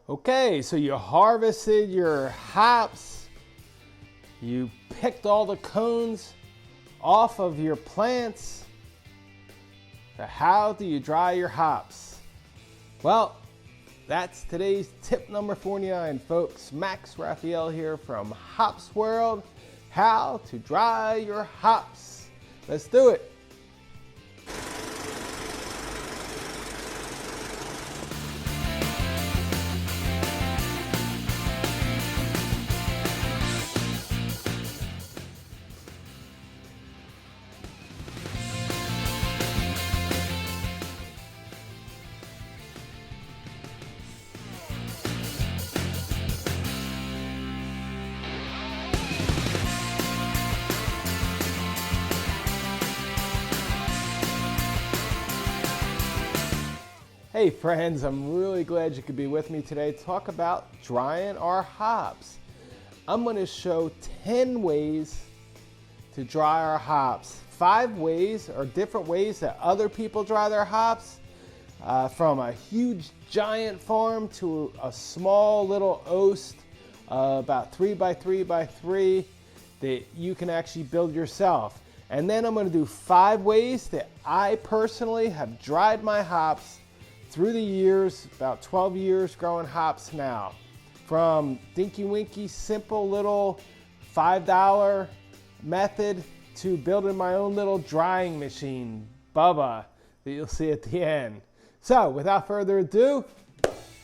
Okay, so you harvested your hops, you picked all the cones off of your plants. So how do you dry your hops? Well, that's today's tip number 49, folks. Max Raphael here from Hops World. How to dry your hops. Let's do it. Hey friends, I'm really glad you could be with me today to talk about drying our hops. I'm going to show 10 ways to dry our hops. 5 ways or different ways that other people dry their hops, from a huge giant farm to a small little oast, about 3 by 3 by 3 that you can actually build yourself. And then I'm going to do 5 ways that I personally have dried my hops through the years, about 12 years growing hops now. From dinky winky, simple little $5 method to building my own little drying machine, Bubba, that you'll see at the end. So without further ado,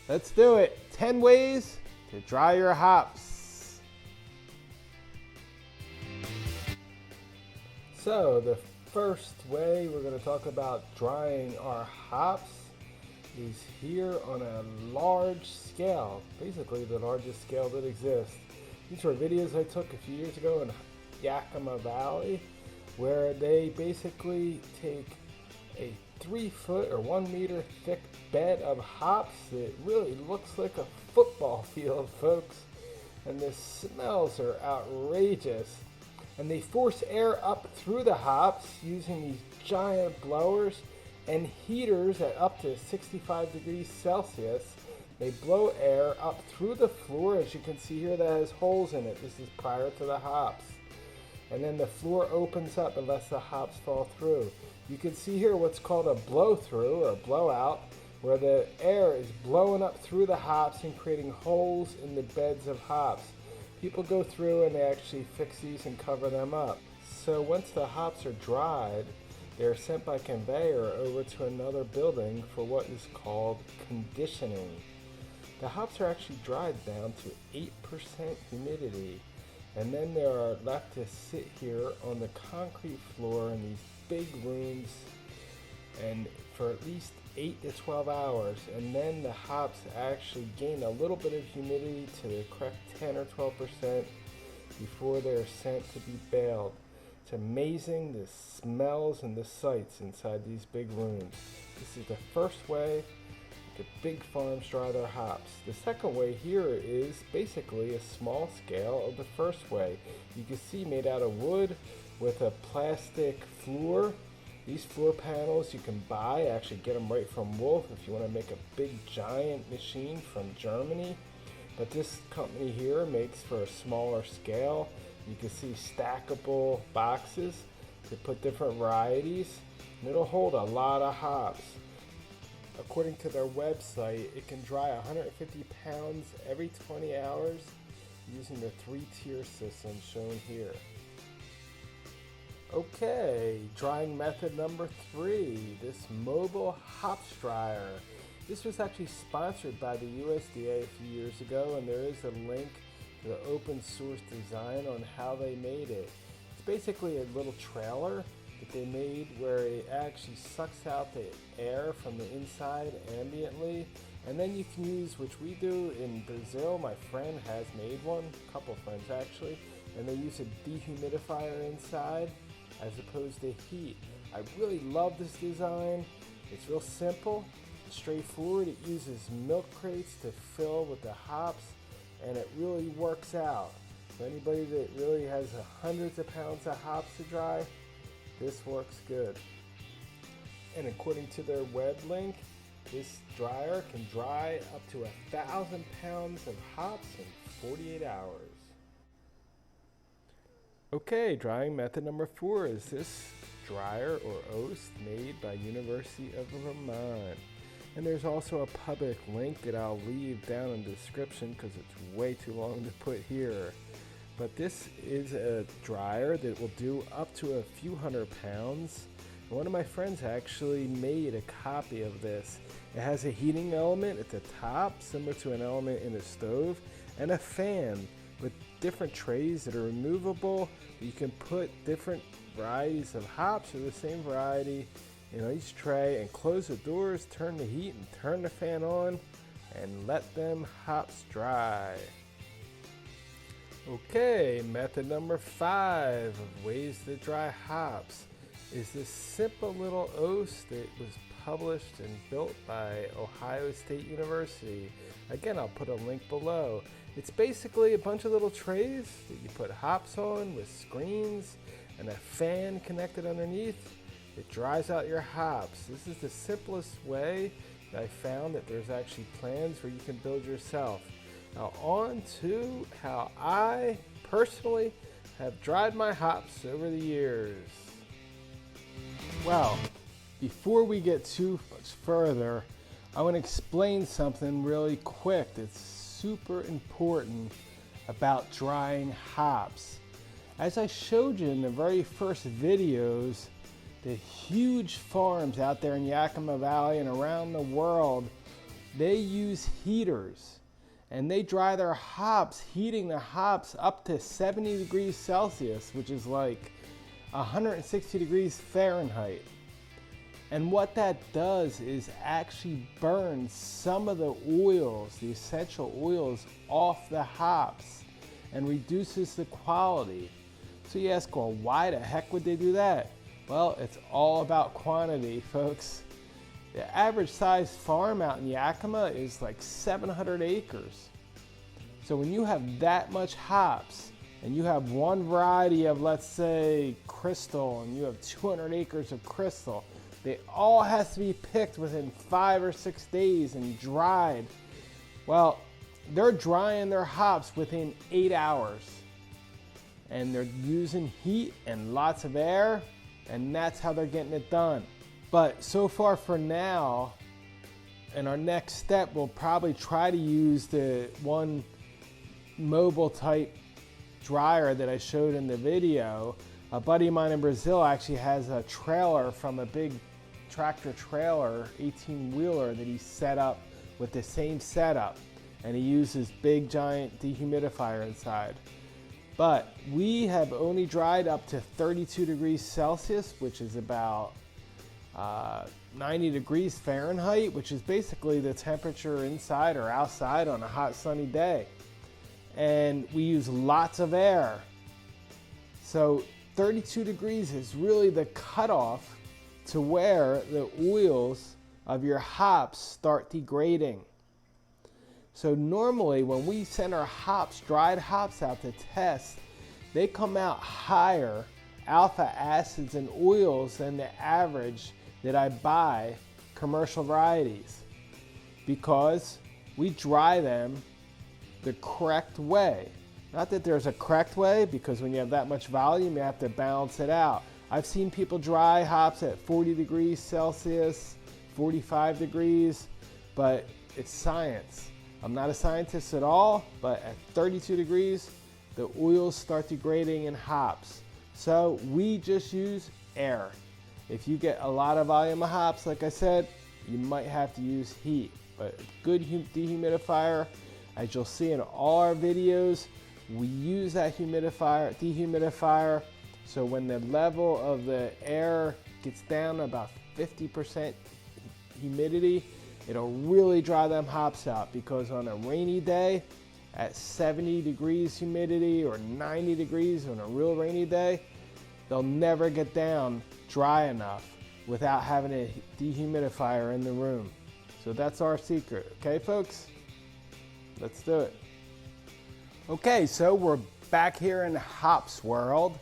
let's do it. 10 ways to dry your hops. So the first way we're going to talk about drying our hops is here on a large scale, basically the largest scale that exists. These were videos I took a few years ago in Yakima Valley, where they basically take a 3-foot or 1 meter thick bed of hops that really looks like a football field, folks, and the smells are outrageous. And they force air up through the hops using these giant blowers and heaters at up to 65 degrees Celsius. They blow air up through the floor, as you can see here, that has holes in it. This is prior to the hops. And then the floor opens up and lets the hops fall through. You can see here what's called a blow through or blowout, where the air is blowing up through the hops and creating holes in the beds of hops. People go through and they actually fix these and cover them up. So once the hops are dried, they're sent by conveyor over to another building for what is called conditioning. The hops are actually dried down to 8% humidity, and then they are left to sit here on the concrete floor in these big rooms and for at least 8 to 12 hours, and then the hops actually gain a little bit of humidity to the correct 10 or 12% before they're sent to be baled. It's amazing the smells and the sights inside these big rooms. This is the first way the big farms dry their hops. The second way here is basically a small scale of the first way. You can see made out of wood with a plastic floor. These floor panels you can buy, actually get them right from Wolf if you want to make a big giant machine from Germany. But this company here makes for a smaller scale. You can see stackable boxes to put different varieties, and it'll hold a lot of hops. According to their website, it can dry 150 pounds every 20 hours using the 3-tier system shown here. Okay, drying method number 3, this mobile hops dryer. This was actually sponsored by the USDA a few years ago, and there is a link to the open source design on how they made it. It's basically a little trailer that they made where it actually sucks out the air from the inside ambiently, and then you can use, which we do in Brazil. My friend has made one, a couple friends actually, and they use a dehumidifier inside as opposed to heat. I really love this design. It's real simple, straightforward. It uses milk crates to fill with the hops, and it really works out. For anybody that really has hundreds of pounds of hops to dry, this works good. And according to their web link, This dryer can dry up to 1,000 pounds of hops in 48 hours. Okay, drying method number 4 is this dryer or oast made by University of Vermont. And there's also a public link that I'll leave down in the description because it's way too long to put here. But this is a dryer that will do up to a few hundred pounds. And one of my friends actually made a copy of this. It has a heating element at the top, similar to an element in a stove, and a fan with different trays that are removable. You can put different varieties of hops or the same variety in each tray and close the doors, turn the heat and turn the fan on and let them hops dry. Okay, method number 5 of ways to dry hops is this simple little oast that was published and built by Ohio State University. Again, I'll put a link below. It's basically a bunch of little trays that you put hops on with screens and a fan connected underneath. It dries out your hops. This is the simplest way that I found that there's actually plans where you can build yourself. Now on to how I personally have dried my hops over the years. Well, before we get too much further, I want to explain something really quick that's super important about drying hops. As I showed you in the very first videos, the huge farms out there in Yakima Valley and around the world, they use heaters and they dry their hops, heating the hops up to 70 degrees Celsius, which is like 160 degrees Fahrenheit. And what that does is actually burn some of the oils, the essential oils, off the hops and reduces the quality. So you ask, well, why the heck would they do that? Well, it's all about quantity, folks. The average size farm out in Yakima is like 700 acres. So when you have that much hops and you have one variety of, let's say, crystal, and you have 200 acres of crystal, they all has to be picked within 5 or 6 days and dried. Well, they're drying their hops within 8 hours. And they're using heat and lots of air, and that's how they're getting it done. But so far for now, in our next step, we'll probably try to use the one mobile type dryer that I showed in the video. A buddy of mine in Brazil actually has a trailer from a big tractor trailer, 18-wheeler, that he set up with the same setup. And he uses big giant dehumidifier inside. But we have only dried up to 32 degrees Celsius, which is about 90 degrees Fahrenheit, which is basically the temperature inside or outside on a hot sunny day. And we use lots of air. So 32 degrees is really the cutoff to where the oils of your hops start degrading. So normally when we send our hops, dried hops out to test, they come out higher alpha acids and oils than the average that I buy commercial varieties, because we dry them the correct way. Not that there's a correct way, because when you have that much volume, you have to balance it out. I've seen people dry hops at 40 degrees Celsius, 45 degrees, but it's science. I'm not a scientist at all, but at 32 degrees, the oils start degrading in hops. So we just use air. If you get a lot of volume of hops, like I said, you might have to use heat. But a good dehumidifier, as you'll see in all our videos, we use that dehumidifier. So when the level of the air gets down to about 50% humidity, it'll really dry them hops out, because on a rainy day at 70 degrees humidity or 90 degrees on a real rainy day, they'll never get down dry enough without having a dehumidifier in the room. So that's our secret. Okay, folks? Let's do it. Okay, so we're back here in Hops World,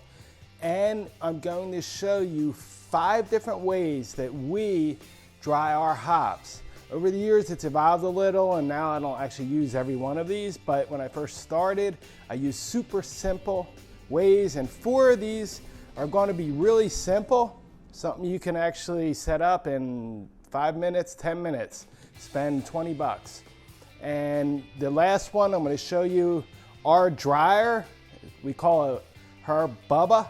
and I'm going to show you 5 different ways that we dry our hops. Over the years, it's evolved a little, and now I don't actually use every one of these, but when I first started, I used super simple ways, and 4 of these are going to be really simple, something you can actually set up in 5 minutes, 10 minutes, spend 20 bucks. And the last one, I'm going to show you our dryer. We call her Bubba,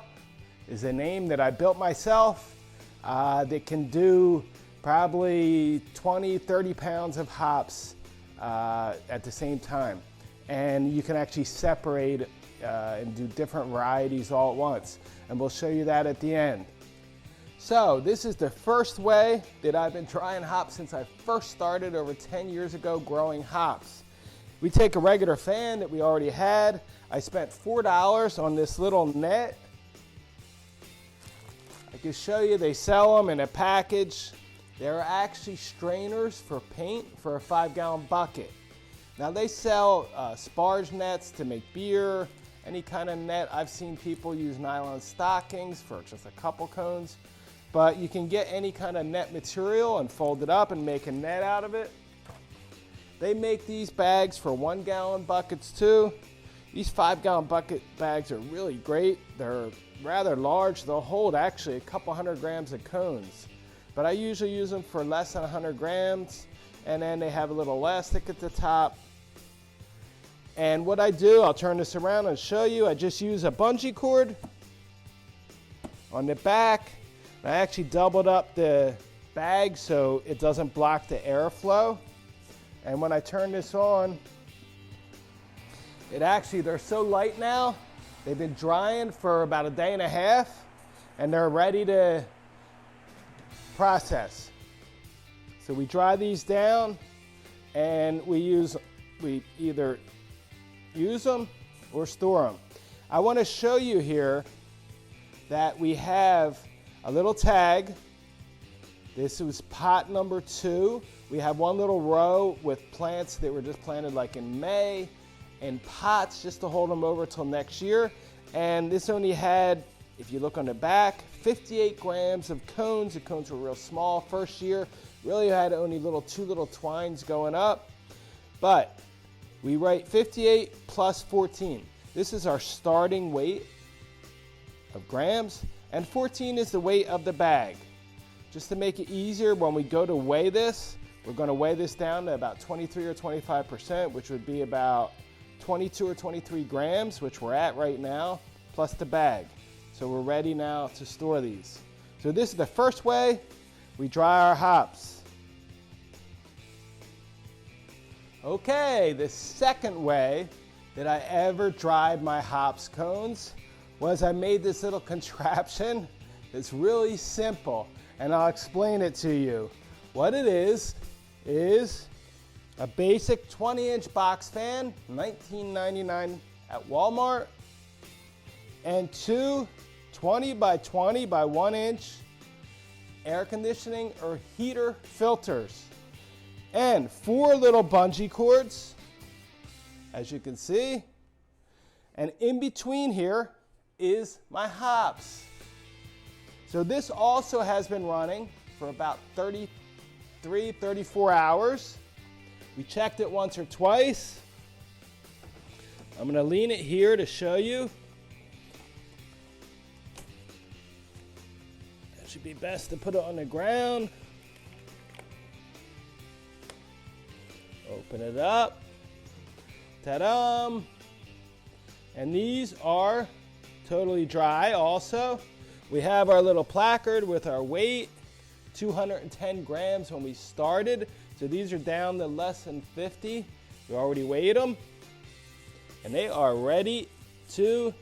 is a name that I built myself that can do probably 20, 30 pounds of hops at the same time. And you can actually separate and do different varieties all at once. And we'll show you that at the end. So this is the first way that I've been drying hops since I first started over 10 years ago growing hops. We take a regular fan that we already had. I spent $4 on this little net. I can show you, they sell them in a package. They're actually strainers for paint for a 5-gallon bucket. Now they sell sparge nets to make beer, any kind of net. I've seen people use nylon stockings for just a couple cones, but you can get any kind of net material and fold it up and make a net out of it. They make these bags for 1-gallon buckets too. These 5-gallon bucket bags are really great. They're rather large. They'll hold actually a couple 100 grams of cones. But I usually use them for less than 100 grams, and then they have a little elastic at the top. And what I do, I'll turn this around and show you, I just use a bungee cord on the back. I actually doubled up the bag so it doesn't block the airflow. And when I turn this on, they're so light now, they've been drying for about a day and a half, and they're ready to process. So we dry these down, and we either use them or store them. I want to show you here that we have a little tag. This was pot number 2. We have one little row with plants that were just planted like in May, and pots just to hold them over till next year. And this only had, if you look on the back, 58 grams of cones. The cones were real small first year. Really had only 2 little twines going up. But we write 58 plus 14. This is our starting weight of grams, and 14 is the weight of the bag. Just to make it easier, when we go to weigh this, we're going to weigh this down to about 23 or 25%, which would be about 22 or 23 grams, which we're at right now, plus the bag. So we're ready now to store these. So this is the first way we dry our hops. Okay, the second way that I ever dried my hops cones was I made this little contraption. It's really simple, and I'll explain it to you. What it is a basic 20-inch box fan, $19.99 at Walmart, and 2 20 by 20 by 1 inch air conditioning or heater filters, and 4 little bungee cords, as you can see. And in between here is my hops. So this also has been running for about 33, 34 hours. We checked it once or twice. I'm going to lean it here to show you. It should be best to put it on the ground. Open it up. Ta-da! And these are totally dry also. We have our little placard with our weight, 210 grams when we started. So these are down to less than 50. We already weighed them. And they are ready to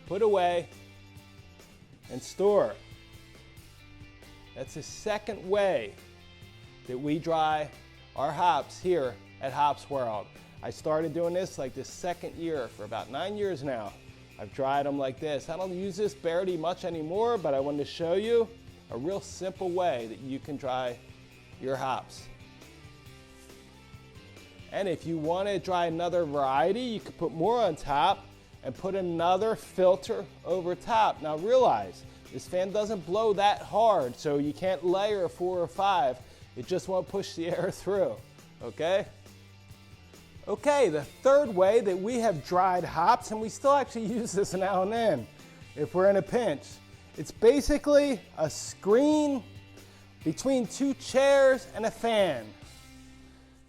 put away and store. That's the second way that we dry our hops here at Hops World. I started doing this like the second year for about 9 years now. I've dried them like this. I don't use this barely much anymore, but I wanted to show you a real simple way that you can dry your hops. And if you want to dry another variety, you could put more on top and put another filter over top. Now realize, this fan doesn't blow that hard, so you can't layer 4 or 5. It just won't push the air through, okay? Okay, the third way that we have dried hops, and we still actually use this now and then if we're in a pinch. It's basically a screen between two chairs and a fan.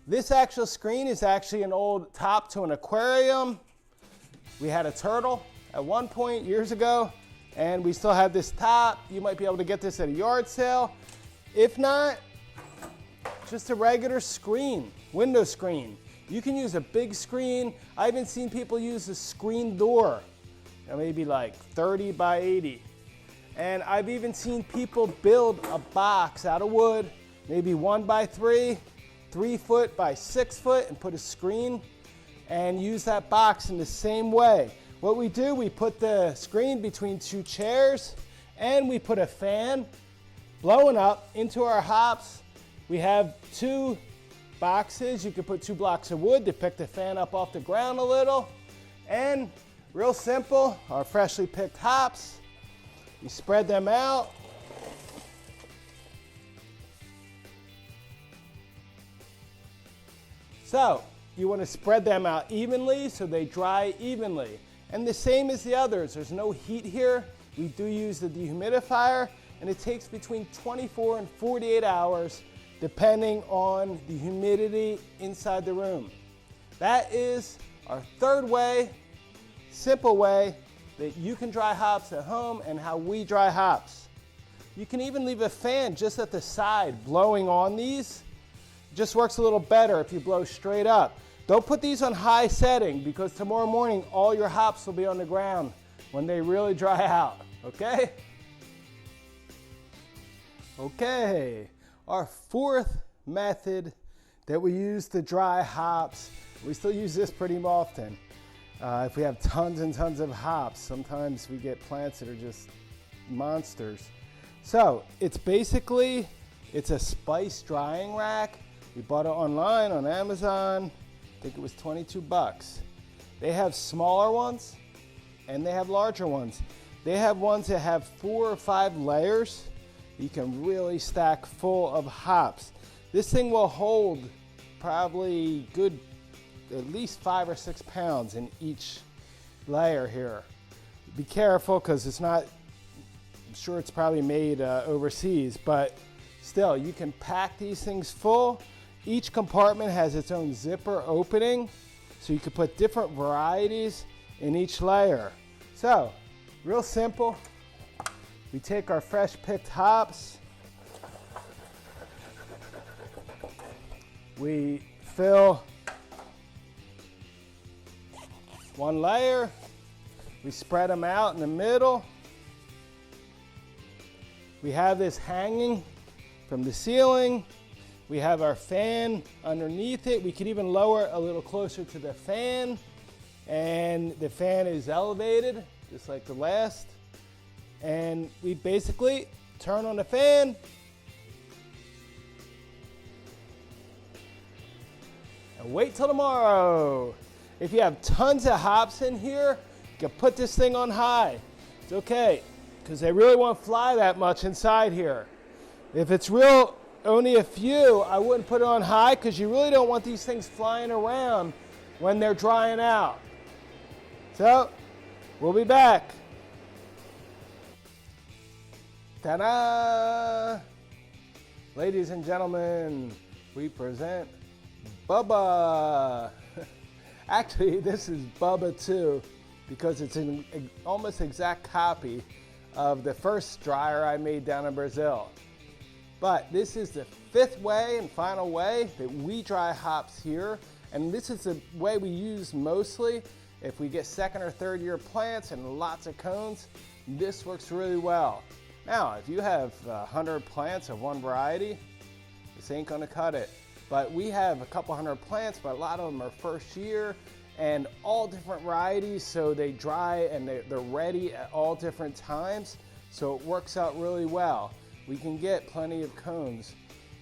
This actual screen is actually an old top to an aquarium. We had a turtle at one point years ago, and we still have this top. You might be able to get this at a yard sale. If not, just a regular screen, window screen. You can use a big screen. I've even seen people use a screen door, maybe like 30 by 80. And I've even seen people build a box out of wood, maybe 1 by 3, 3 foot by 6 foot, and put a screen and use that box in the same way. What we do, we put the screen between two chairs and we put a fan blowing up into our hops. We have 2 boxes. You can put 2 blocks of wood to pick the fan up off the ground a little. And real simple, our freshly picked hops. You spread them out. So you want to spread them out evenly so they dry evenly. And the same as the others, there's no heat here. We do use the dehumidifier, and it takes between 24 and 48 hours depending on the humidity inside the room. That is our third way, simple way that you can dry hops at home and how we dry hops. You can even leave a fan just at the side blowing on these. It just works a little better if you blow straight up. Don't put these on high setting because tomorrow morning all your hops will be on the ground when they really dry out, okay? Okay. Our fourth method that we use to dry hops, we still use this pretty often. If we have tons and tons of hops, sometimes we get plants that are just monsters. So it's basically, it's a spice drying rack. We bought it online on Amazon. I think it was 22 bucks. They have smaller ones and they have larger ones. They have ones that have 4 or 5 layers. You can really stack full of hops. This thing will hold probably good, at least 5 or 6 pounds in each layer here. Be careful because it's not, I'm sure it's probably made overseas, but still you can pack these things full. Each compartment has its own zipper opening, so you can put different varieties in each layer. So, real simple. We take our fresh picked hops, we fill 1 layer, we spread them out in the middle. We have this hanging from the ceiling. We have our fan underneath it. We could even lower it a little closer to the fan, and the fan is elevated just like the last. And we basically turn on the fan and wait till tomorrow. If you have tons of hops in here, you can put this thing on high. It's okay, because they really won't fly that much inside here. If it's real, only a few, I wouldn't put it on high because you really don't want these things flying around when they're drying out. So, we'll be back. Ta-da! Ladies and gentlemen, we present Bubba. Actually, this is Bubba 2 because it's an almost exact copy of the first dryer I made down in Brazil. But this is the 5th way and final way that we dry hops here. And this is the way we use mostly if we get 2nd or 3rd year plants and lots of cones. This works really well. Now, if you have 100 plants of one variety, this ain't gonna cut it. But we have a couple hundred plants, but a lot of them are first year and all different varieties, so they dry and they're ready at all different times. So it works out really well. We can get plenty of cones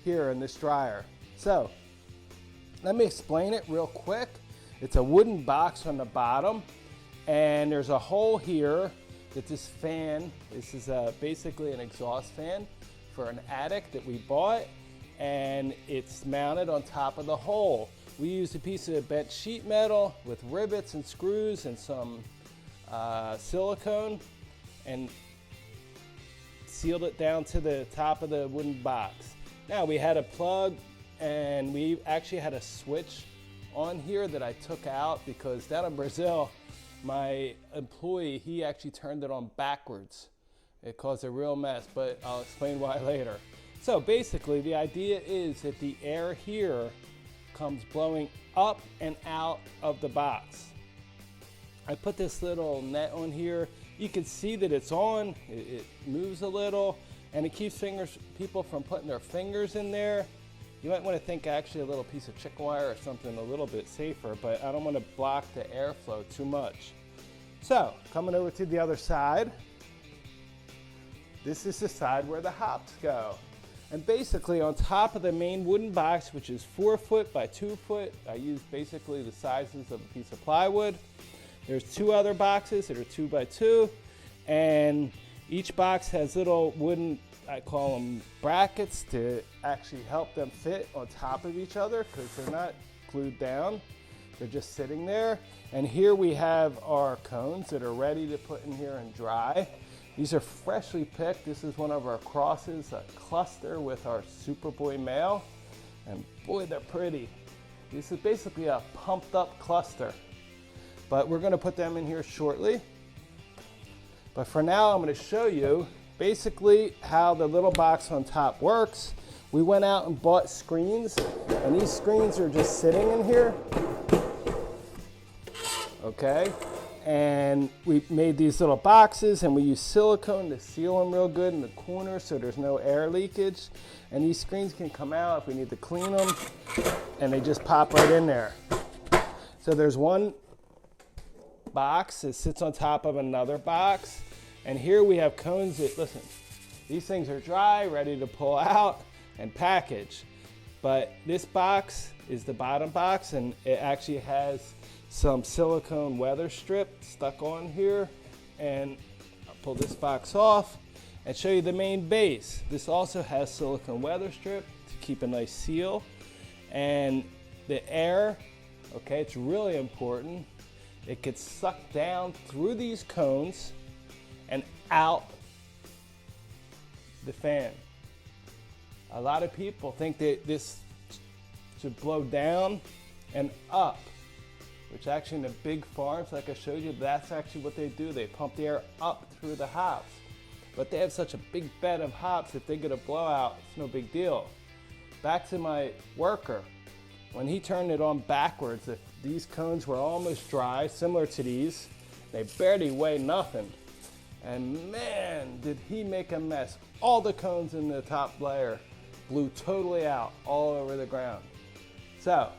here in this dryer. So let me explain it real quick. It's a wooden box on the bottom, and there's a hole here that this fan, this is basically an exhaust fan for an attic that we bought, and it's mounted on top of the hole. We used a piece of bent sheet metal with rivets and screws and some silicone and sealed it down to the top of the wooden box. Now we had a plug, and we actually had a switch on here that I took out because down in Brazil, my employee, he actually turned it on backwards. It caused a real mess, but I'll explain why later. So basically the idea is that the air here comes blowing up and out of the box. I put this little net on here. You can see that it's on, it moves a little, and it keeps people from putting their fingers in there. You might want to think actually a little piece of chicken wire or something a little bit safer, but I don't want to block the airflow too much. So coming over to the other side, this is the side where the hops go. And basically on top of the main wooden box, which is 4 foot by 2 foot, I used basically the sizes of a piece of plywood. There's 2 other boxes that are 2 by 2, and each box has little wooden, I call them brackets, to actually help them fit on top of each other because they're not glued down. They're just sitting there. And here we have our cones that are ready to put in here and dry. These are freshly picked. This is one of our crosses, a cluster with our Superboy male. And boy, they're pretty. This is basically a pumped up cluster. But we're gonna put them in here shortly. But for now, I'm gonna show you basically how the little box on top works. We went out and bought screens, and these screens are just sitting in here. Okay, and we made these little boxes, and we use silicone to seal them real good in the corner so there's no air leakage. And these screens can come out if we need to clean them, and they just pop right in there. So there's one box that sits on top of another box, and here we have cones that, listen, these things are dry, ready to pull out and package. But this box is the bottom box, and it actually has some silicone weather strip stuck on here. And I'll pull this box off and show you the main base. This also has silicone weather strip to keep a nice seal. And the air, okay, it's really important. It gets sucked down through these cones and out the fan. A lot of people think that this should blow down and up, which actually in the big farms, like I showed you, that's actually what they do. They pump the air up through the hops. But they have such a big bed of hops, if they get a blowout, it's no big deal. Back to my worker. When he turned it on backwards, if these cones were almost dry, similar to these, they barely weigh nothing. And man, did he make a mess. All the cones in the top layer blew totally out all over the ground. So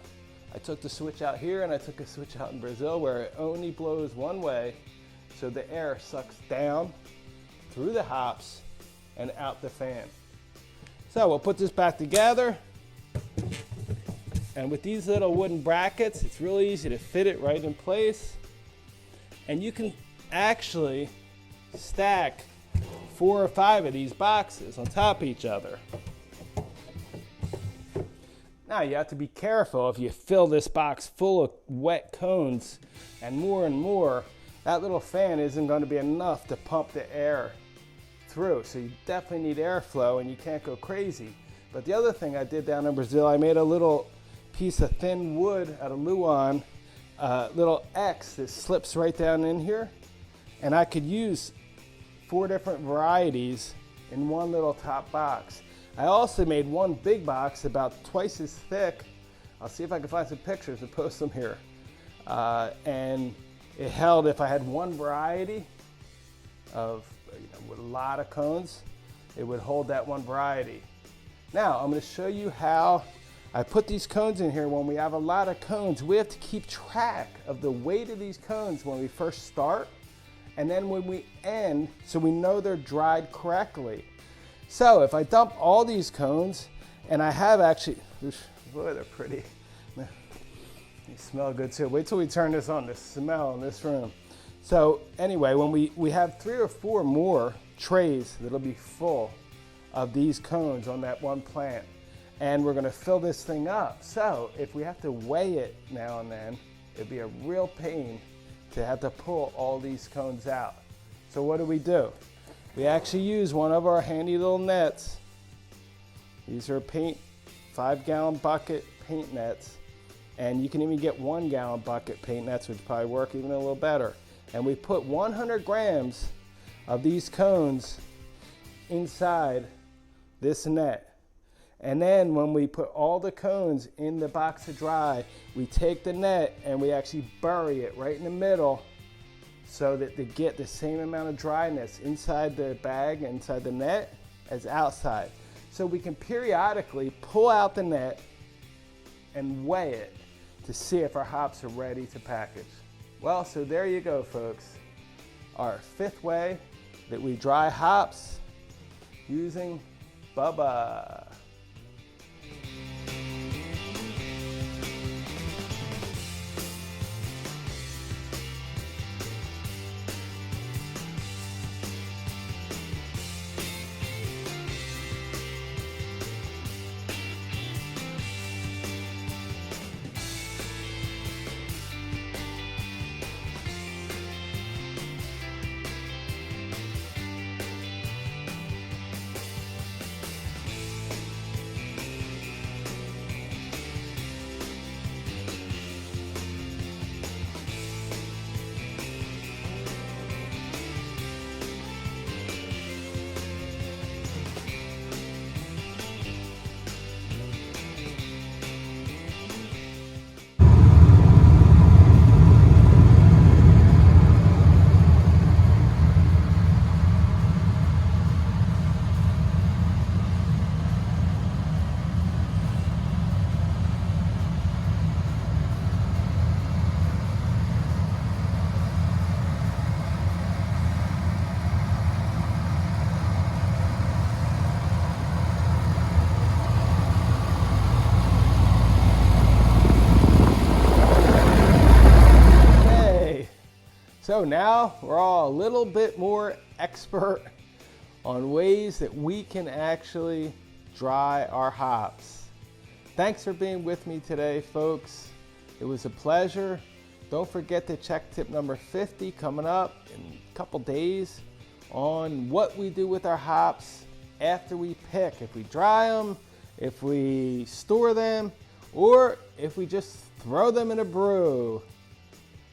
I took the switch out here, and I took a switch out in Brazil where it only blows one way, so the air sucks down through the hops and out the fan. So we'll put this back together, and with these little wooden brackets, it's really easy to fit it right in place. And you can actually stack 4 or 5 of these boxes on top of each other. Now you have to be careful. If you fill this box full of wet cones and more, that little fan isn't going to be enough to pump the air through. So you definitely need airflow, and you can't go crazy. But the other thing I did down in Brazil, I made a little piece of thin wood out of Luan, little X that slips right down in here. And I could use 4 different varieties in one little top box. I also made one big box about twice as thick. I'll see if I can find some pictures and post them here. And it held, if I had one variety of, with a lot of cones, it would hold that one variety. Now I'm going to show you how I put these cones in here. When we have a lot of cones, we have to keep track of the weight of these cones when we first start, and then when we end, so we know they're dried correctly. So if I dump all these cones, and I have actually, boy, they're pretty. They smell good too. Wait till we turn this on, the smell in this room. So anyway, when we have 3 or 4 more trays that'll be full of these cones on that one plant. and we're gonna fill this thing up. So if we have to weigh it now and then, it'd be a real pain to have to pull all these cones out. So what do? We actually use one of our handy little nets. These are 5-gallon bucket paint nets, and you can even get 1-gallon bucket paint nets, which probably work even a little better. And we put 100 grams of these cones inside this net. And then when we put all the cones in the box to dry, we take the net and we actually bury it right in the middle so that they get the same amount of dryness inside the bag, inside the net, as outside. So we can periodically pull out the net and weigh it to see if our hops are ready to package. Well, so there you go, folks. Our 5th way that we dry hops using Bubba. So now we're all a little bit more expert on ways that we can actually dry our hops. Thanks for being with me today, folks. It was a pleasure. Don't forget to check tip number 50 coming up in a couple days on what we do with our hops after we pick. If we dry them, if we store them, or if we just throw them in a brew.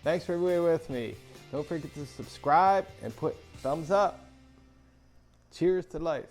Thanks for being with me. Don't forget to subscribe and put thumbs up. Cheers to life.